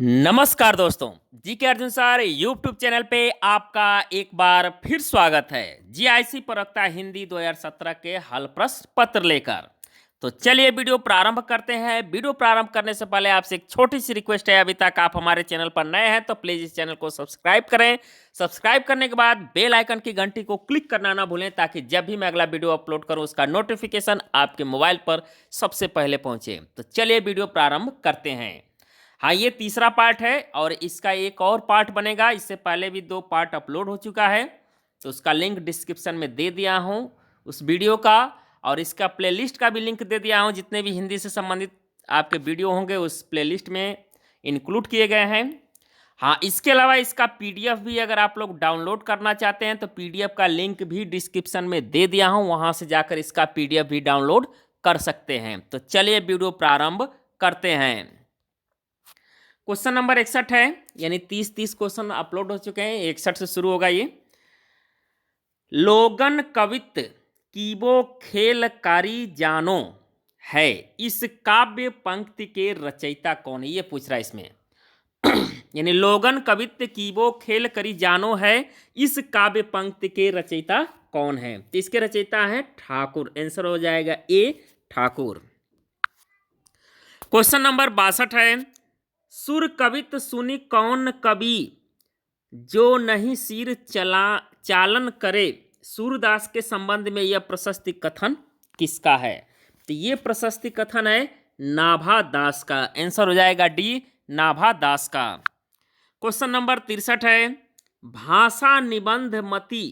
नमस्कार दोस्तों, जी के अर्जुन सर यूट्यूब चैनल पे आपका एक बार फिर स्वागत है। जीआईसी प्रवक्ता हिंदी 2017 के हल प्रश्न पत्र लेकर। तो चलिए वीडियो प्रारंभ करते हैं। वीडियो प्रारंभ करने से पहले आपसे एक छोटी सी रिक्वेस्ट है, अभी तक आप हमारे चैनल पर नए हैं तो प्लीज़ इस चैनल को सब्सक्राइब करें। सब्सक्राइब करने के बाद बेल आइकन की घंटी को क्लिक करना ना भूलें, ताकि जब भी मैं अगला वीडियो अपलोड करूं उसका नोटिफिकेशन आपके मोबाइल पर सबसे पहले पहुंचे। तो चलिए वीडियो प्रारंभ करते हैं। हाँ, ये तीसरा पार्ट है और इसका एक और पार्ट बनेगा। इससे पहले भी 2 पार्ट अपलोड हो चुका है, तो उसका लिंक डिस्क्रिप्शन में दे दिया हूँ उस वीडियो का, और इसका प्लेलिस्ट का भी लिंक दे दिया हूँ। जितने भी हिंदी से संबंधित आपके वीडियो होंगे उस प्लेलिस्ट में इंक्लूड किए गए हैं। हाँ, इसके अलावा इसका पीडीएफ भी अगर आप लोग डाउनलोड करना चाहते हैं तो पीडीएफ का लिंक भी डिस्क्रिप्शन में दे दिया हूँ, वहाँ से जाकर इसका पीडीएफ भी डाउनलोड कर सकते हैं। तो चलिए वीडियो प्रारंभ करते हैं। क्वेश्चन नंबर 61 है, यानी 30 क्वेश्चन अपलोड हो चुके हैं, 61 से शुरू होगा ये। लोगन कवित कीबो खेल कारी जानो है, इस काव्य पंक्ति के रचयिता कौन है, ये पूछ रहा है इसमें। यानी लोगन कवित कीबो खेल करी जानो है, इस काव्य पंक्ति के रचयिता कौन है। तो इसके रचयिता है ठाकुर। आंसर हो जाएगा ए, ठाकुर। क्वेश्चन नंबर 62 है, सुर कवित सुनि कौन कवि, जो नहीं सिर चालन करे। सूरदास के संबंध में यह प्रशस्ति कथन किसका है। तो ये प्रशस्ति कथन है नाभा दास का। आंसर हो जाएगा डी, नाभा दास का। क्वेश्चन नंबर 63 है, भाषा निबंध मति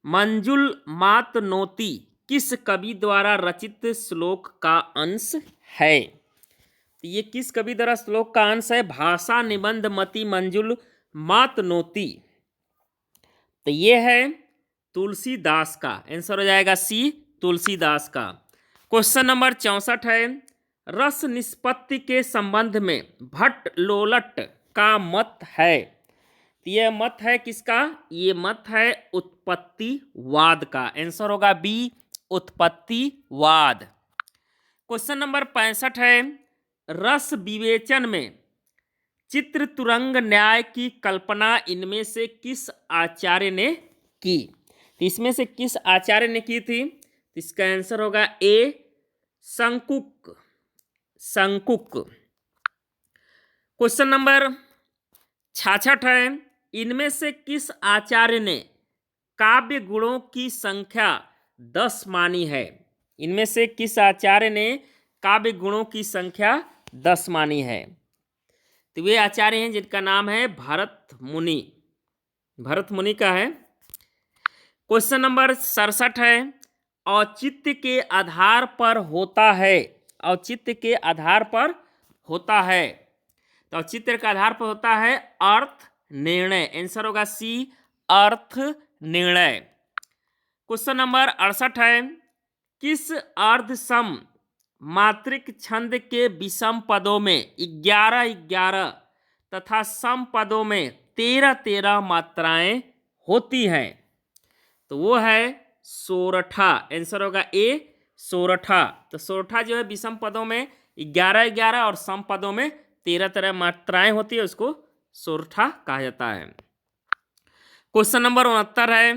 मंजुल मात नोती किस कवि द्वारा रचित श्लोक का अंश है। तो ये किस कवि द्वारा श्लोक का अंश है। भाषा निबंध मति मंजुल मात नोती, तो ये है तुलसीदास का। आंसर हो जाएगा सी, तुलसीदास का। क्वेश्चन नंबर 64 है, रस निष्पत्ति के संबंध में भट्ट लोलट का मत है। तो यह मत है किसका, ये मत है उत्पत्तिवाद का। आंसर होगा बी, उत्पत्तिवाद। क्वेश्चन नंबर 65 है, रस विवेचन में चित्र तुरंग न्याय की कल्पना इनमें से किस आचार्य ने की। तो इसमें से किस आचार्य ने की थी। तो इसका आंसर होगा ए, शंकुक, शंकुक। क्वेश्चन नंबर 66 है, इनमें से किस आचार्य ने काव्य गुणों की संख्या 10 मानी है। इनमें से किस आचार्य ने काव्य गुणों की संख्या 10 मानी है। तो वे आचार्य हैं जिनका नाम है भरत मुनि, भरत मुनि का है। क्वेश्चन नंबर 67 है, औचित्य के आधार पर होता है। औचित्य के आधार पर होता है, तो औचित्य के आधार पर होता है अर्थ निर्णय। आंसर होगा सी, अर्थ निर्णय। क्वेश्चन नंबर 68 है, किस अर्धसम मात्रिक छंद के विषम पदों में 11 तथा सम पदों में 13 मात्राएं होती हैं। तो वो है सोरठा। आंसर होगा ए, सोरठा। तो सोरठा जो है विषम पदों में 11 और सम पदों में 13 मात्राएं होती है, उसको सोरठा कहा जाता है। क्वेश्चन नंबर 69 है,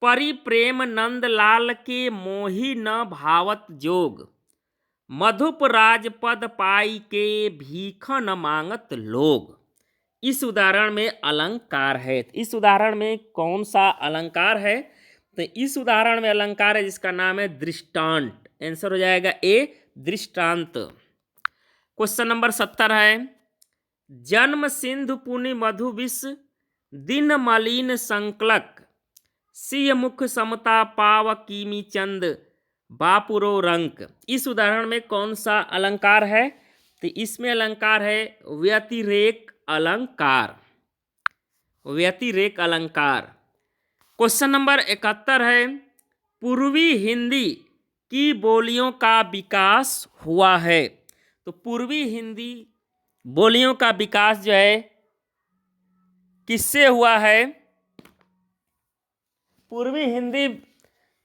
परिप्रेम नंदलाल के मोहि न भावत जोग, मधुप राजपद पाई के भीख न मांगत लोग। इस उदाहरण में अलंकार है। इस उदाहरण में कौन सा अलंकार है। तो इस उदाहरण में अलंकार है जिसका नाम है दृष्टांत। आंसर हो जाएगा ए, दृष्टांत। क्वेश्चन नंबर 70 है, जन्म सिंधु पुनि मधु विष दिन मलिन संकलक, सिय मुख समता पाव कीमी चंद बापुरो रंक। इस उदाहरण में कौन सा अलंकार है। तो इसमें अलंकार है व्यतिरेक अलंकार, व्यतिरेक अलंकार। क्वेश्चन नंबर 71 है, पूर्वी हिंदी की बोलियों का विकास हुआ है। तो पूर्वी हिंदी बोलियों का विकास जो है किससे हुआ है। पूर्वी हिंदी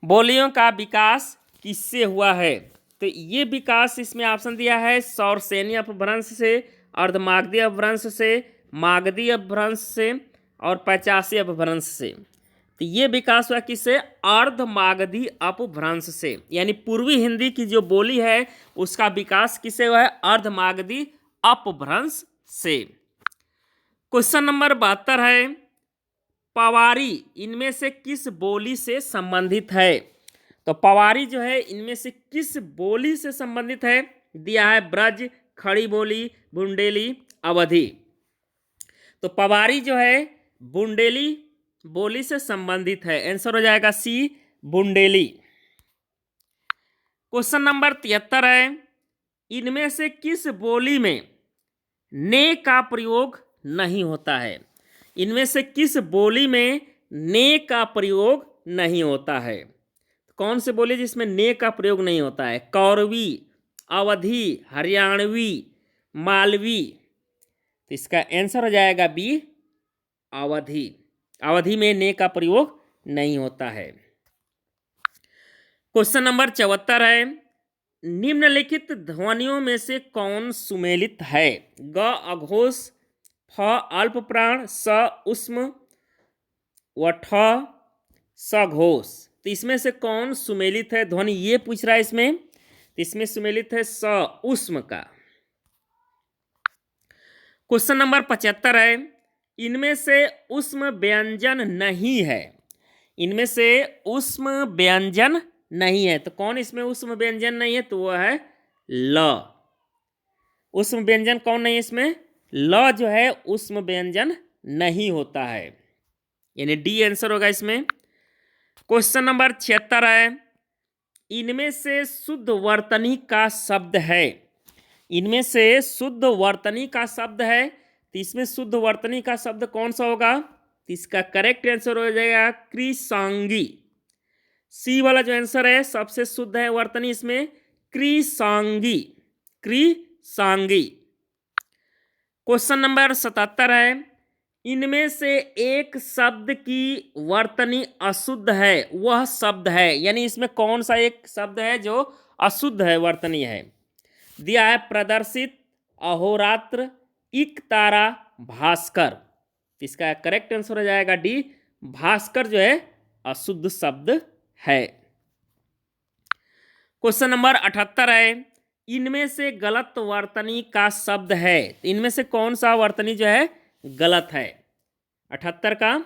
बोलियों का विकास किससे हुआ है। तो ये विकास इसमें ऑप्शन दिया है सौरसेनी अपभ्रंश से अर्धमागधी अपभ्रंश से, मागधी अपभ्रंश से और 85 अपभ्रंश से। तो ये विकास हुआ किससे? अर्धमागधी अपभ्रंश से, यानी पूर्वी हिंदी की जो बोली है उसका विकास किससे हुआ है? अर्धमागधी अपभ्रंश से। क्वेश्चन नंबर 72 है, पवारी इनमें से किस बोली से संबंधित है? तो पवारी जो है इनमें से किस बोली से संबंधित है? दिया है ब्रज, खड़ी बोली, बुंदेली, अवधी। तो पवारी जो है बुंदेली बोली से संबंधित है। आंसर हो जाएगा सी, बुंदेली। क्वेश्चन नंबर 73 है, इनमें से किस बोली में ने का प्रयोग नहीं होता है? इनमें से किस बोली में ने का प्रयोग नहीं होता है? कौन से बोली जिसमें ने का प्रयोग नहीं होता है? कौरवी, अवधी, हरियाणवी, मालवी। तो इसका आंसर हो जाएगा बी, अवधी। अवधी में ने का प्रयोग नहीं होता है। क्वेश्चन नंबर 74 है, निम्नलिखित ध्वनियों में से कौन सुमेलित है? ग अघोष, फ अल्प प्राण, स उष्म व ठ सघोष। तो इसमें से कौन सुमेलित है ध्वनि, ये पूछ रहा है इसमें। तो इसमें सुमेलित है स उष्म का। क्वेश्चन नंबर 75 है, इनमें से उष्म व्यंजन नहीं है। इनमें से उष्म व्यंजन नहीं है, तो कौन इसमें उष्म व्यंजन नहीं है? तो वह है ल। उष्म व्यंजन कौन नहीं है इसमें? ल जो है उष्म व्यंजन नहीं होता है, यानी डी आंसर होगा इसमें। क्वेश्चन नंबर 76 है, इनमें से शुद्ध वर्तनी का शब्द है। इनमें से शुद्ध वर्तनी का शब्द है, तो इसमें शुद्ध वर्तनी का शब्द कौन सा होगा? तो इसका करेक्ट आंसर हो जाएगा कृसांगी। सी वाला जो आंसर है सबसे शुद्ध है वर्तनी इसमें, कृसांगी, कृसांगी। क्वेश्चन नंबर 77 है, इनमें से एक शब्द की वर्तनी अशुद्ध है, वह शब्द है। यानी इसमें कौन सा एक शब्द है जो अशुद्ध है, वर्तनी है? दिया है प्रदर्शित, अहोरात्र, इक तारा, भास्कर। इसका करेक्ट आंसर हो जाएगा डी, भास्कर जो है अशुद्ध शब्द है। क्वेश्चन नंबर 78 है, इनमें से गलत वर्तनी का शब्द है। इनमें से कौन सा वर्तनी जो है गलत है 78 का?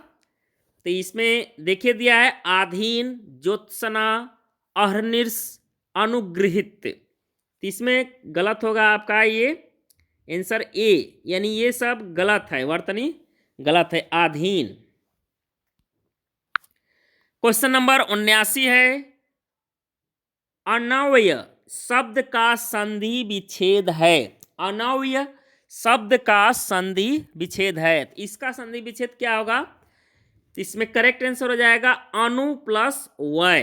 तो इसमें देखिए दिया है आधीन, ज्योत्सना, अहर्निश, अनुगृहित। तो इसमें गलत होगा आपका ये आंसर ए, यानी ये सब गलत है, वर्तनी गलत है, आधीन। क्वेश्चन नंबर 79 है, अनव्य शब्द का संधि विच्छेद है। अनव्य शब्द का संधि विच्छेद है, इसका संधि विच्छेद क्या होगा? तो इसमें करेक्ट आंसर हो जाएगा अनु प्लस वय।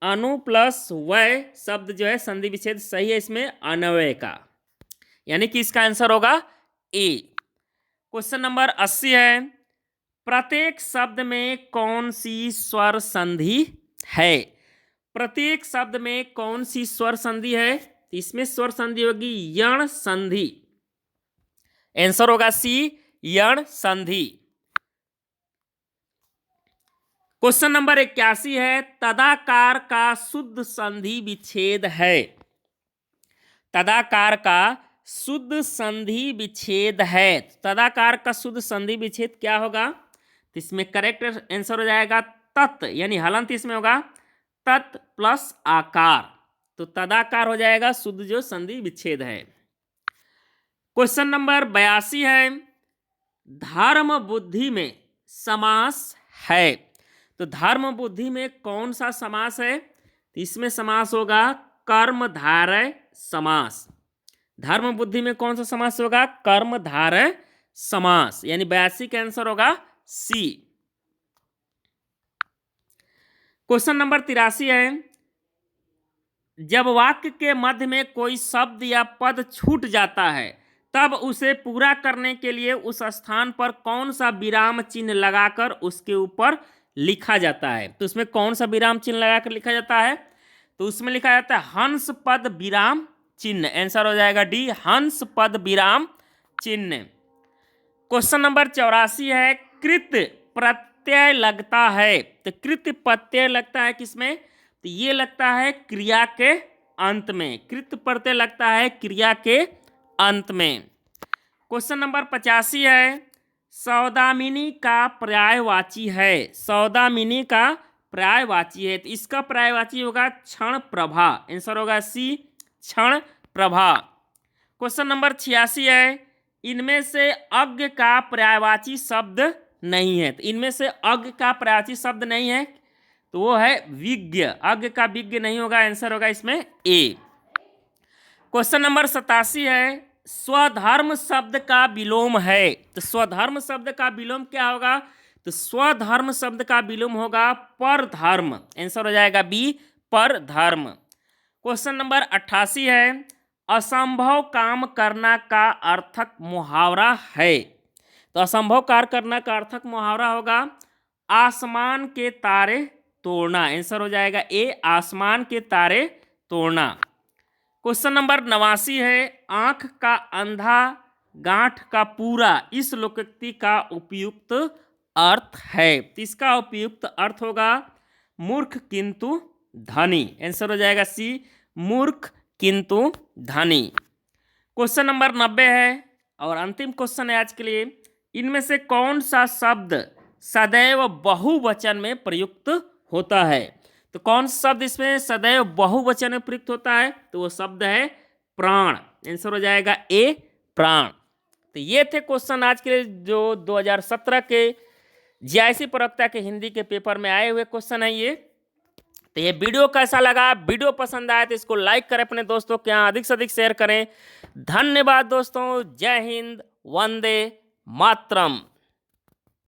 अनु प्लस वय शब्द जो है संधि विच्छेद सही है इसमें अनव्य का, यानी कि इसका आंसर होगा ए। क्वेश्चन नंबर 80 है, प्रत्येक शब्द में कौन सी स्वर संधि है? प्रत्येक शब्द में कौन सी स्वर संधि है? इसमें स्वर संधि होगी यण संधि। आंसर होगा सी, यण संधि। क्वेश्चन नंबर 81 है, तदाकार का शुद्ध संधि विच्छेद है। तदाकार का शुद्ध संधि विच्छेद है। तदाकार का शुद्ध संधि विच्छेद क्या होगा? तो इसमें करेक्ट आंसर हो जाएगा तत्, यानी हलंत इसमें होगा तत् प्लस आकार, तो तदाकार हो जाएगा शुद्ध जो संधि विच्छेद है। क्वेश्चन नंबर 82 है, धर्म बुद्धि में समास है। तो धर्म बुद्धि में कौन सा समास है? तो इसमें समास होगा कर्मधारय समास। धर्म बुद्धि में कौन सा समास होगा? कर्मधारय समास, यानी 82 का आंसर होगा सी। क्वेश्चन नंबर 83 है, जब वाक्य के मध्य में कोई शब्द या पद छूट जाता है तब उसे पूरा करने के लिए उस स्थान पर कौन सा विराम चिन्ह लगाकर उसके ऊपर लिखा जाता है? तो उसमें कौन सा विराम चिन्ह लगाकर लिखा जाता है? तो उसमें लिखा जाता है हंस पद विराम चिन्ह। आंसर हो जाएगा डी, हंस पद विराम चिन्ह। क्वेश्चन नंबर 84 है, कृत प्रत्यय लगता है। तो कृत प्रत्यय लगता है किसमें? तो ये लगता है क्रिया के अंत में। कृत प्रत्यय लगता है क्रिया के अंत में। क्वेश्चन नंबर 85 है, सौदामिनी का पर्यायवाची है। सौदामिनी का पर्यायवाची है, तो इसका पर्यायवाची होगा क्षण प्रभा। आंसर होगा सी, क्षण प्रभा। क्वेश्चन नंबर 86 है, इनमें से अज्ञ का पर्यायवाची शब्द नहीं है। तो इनमें से अज्ञ का पर्यायवाची शब्द नहीं है, तो वो है विज्ञ। अज्ञ का विज्ञ नहीं होगा, आंसर होगा इसमें ए। क्वेश्चन नंबर 87 है, स्वधर्म शब्द का विलोम है। तो स्वधर्म शब्द का विलोम क्या होगा? तो स्वधर्म शब्द का विलोम होगा परधर्म। आंसर हो जाएगा बी, परधर्म। क्वेश्चन नंबर 88 है, असंभव काम करना का अर्थक मुहावरा है। तो असंभव कार्य करना का अर्थक मुहावरा होगा आसमान के तारे तोड़ना। आंसर हो जाएगा ए, आसमान के तारे तोड़ना। क्वेश्चन नंबर 89 है, आंख का अंधा गांठ का पूरा इस लोकोक्ति का उपयुक्त अर्थ है। तो इसका उपयुक्त अर्थ होगा मूर्ख किंतु धनी। आंसर हो जाएगा सी, मूर्ख किंतु धनी। क्वेश्चन नंबर 90 है और अंतिम क्वेश्चन है आज के लिए, इनमें से कौन सा शब्द सदैव बहुवचन में प्रयुक्त होता है? तो कौन सा शब्द इसमें सदैव बहुवचन में प्रयुक्त होता है? तो वो शब्द है प्राण। आंसर हो जाएगा ए, प्राण। तो ये थे क्वेश्चन आज के लिए जो 2017 के जीआईसी प्रवक्ता के हिंदी के पेपर में आए हुए क्वेश्चन है ये। तो ये वीडियो कैसा लगा? वीडियो पसंद आया तो इसको लाइक करें, अपने दोस्तों के यहाँ अधिक से अधिक शेयर करें। धन्यवाद दोस्तों। जय हिंद, वंदे मातरम।